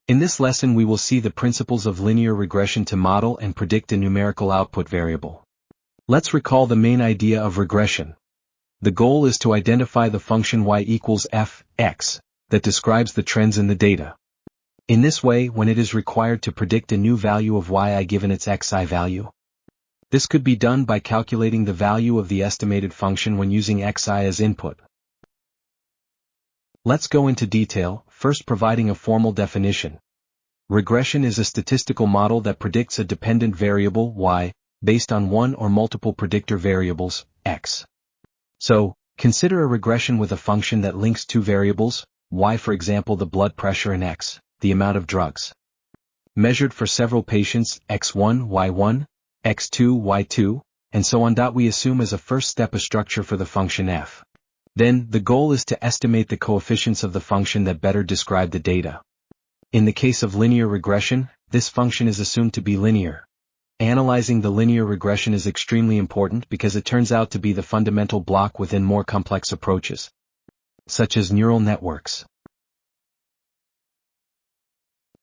In this lesson we will see the principles of linear regression to model and predict a numerical output variable. Let's recall the main idea of regression. The goal is to identify the function y equals f(x) that describes the trends in the data. In this way, when it is required to predict a new value of yi given its xi value, this could be done by calculating the value of the estimated function when using xi as input. Let's go into detail, first providing a formal definition. Regression is a statistical model that predicts a dependent variable, y, based on one or multiple predictor variables, x. So, consider a regression with a function that links two variables, y for example the blood pressure and x, the amount of drugs. Measured for several patients, x1, y1, x2, y2, and so on. We assume as a first step a structure for the function f. Then, the goal is to estimate the coefficients of the function that better describe the data. In the case of linear regression, this function is assumed to be linear. Analyzing the linear regression is extremely important because it turns out to be the fundamental block within more complex approaches, such as neural networks.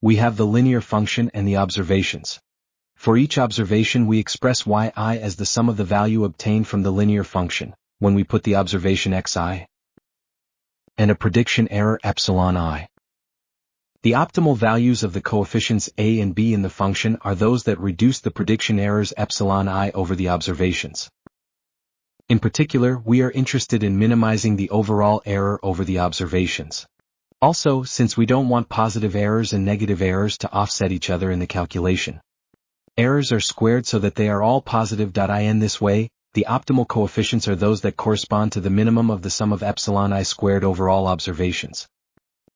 We have the linear function and the observations. For each observation we express yi as the sum of the value obtained from the linear function, when we put the observation xi, and a prediction error epsilon I. The optimal values of the coefficients a and b in the function are those that reduce the prediction errors epsilon I over the observations. In particular, we are interested in minimizing the overall error over the observations. Also, since we don't want positive errors and negative errors to offset each other in the calculation, errors are squared so that they are all positive. In this way, the optimal coefficients are those that correspond to the minimum of the sum of epsilon I squared over all observations.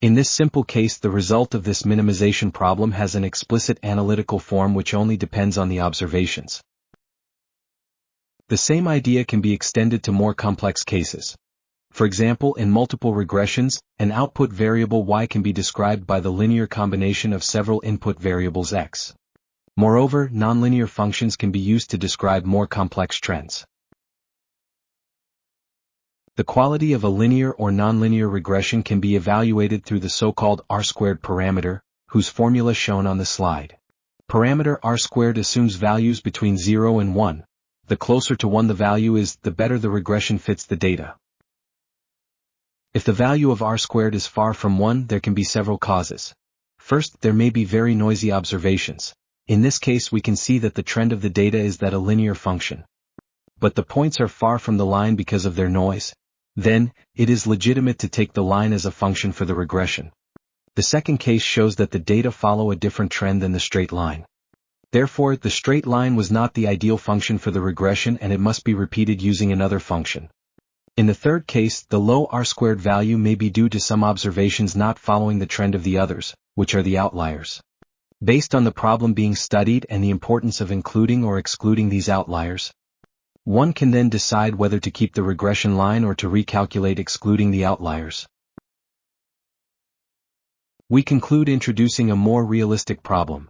In this simple case, the result of this minimization problem has an explicit analytical form which only depends on the observations. The same idea can be extended to more complex cases. For example, in multiple regressions, an output variable y can be described by the linear combination of several input variables x. Moreover, nonlinear functions can be used to describe more complex trends. The quality of a linear or nonlinear regression can be evaluated through the so-called R-squared parameter, whose formula shown on the slide. Parameter R-squared assumes values between 0 and 1. The closer to 1 the value is, the better the regression fits the data. If the value of R-squared is far from 1, there can be several causes. First, there may be very noisy observations. In this case we can see that the trend of the data is that a linear function. But the points are far from the line because of their noise. Then, it is legitimate to take the line as a function for the regression. The second case shows that the data follow a different trend than the straight line. Therefore, the straight line was not the ideal function for the regression and it must be repeated using another function. In the third case, the low R-squared value may be due to some observations not following the trend of the others, which are the outliers. Based on the problem being studied and the importance of including or excluding these outliers, one can then decide whether to keep the regression line or to recalculate excluding the outliers. We conclude introducing a more realistic problem.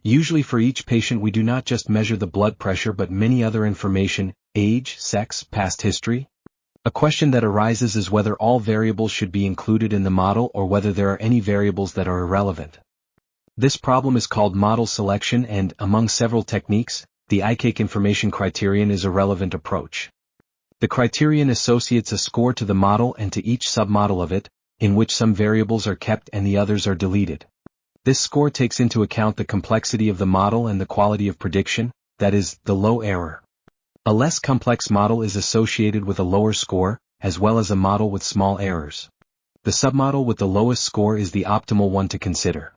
Usually for each patient we do not just measure the blood pressure but many other information, age, sex, past history. A question that arises is whether all variables should be included in the model or whether there are any variables that are irrelevant. This problem is called model selection and, among several techniques, the ICAIC information criterion is a relevant approach. The criterion associates a score to the model and to each submodel of it, in which some variables are kept and the others are deleted. This score takes into account the complexity of the model and the quality of prediction, that is, the low error. A less complex model is associated with a lower score, as well as a model with small errors. The submodel with the lowest score is the optimal one to consider.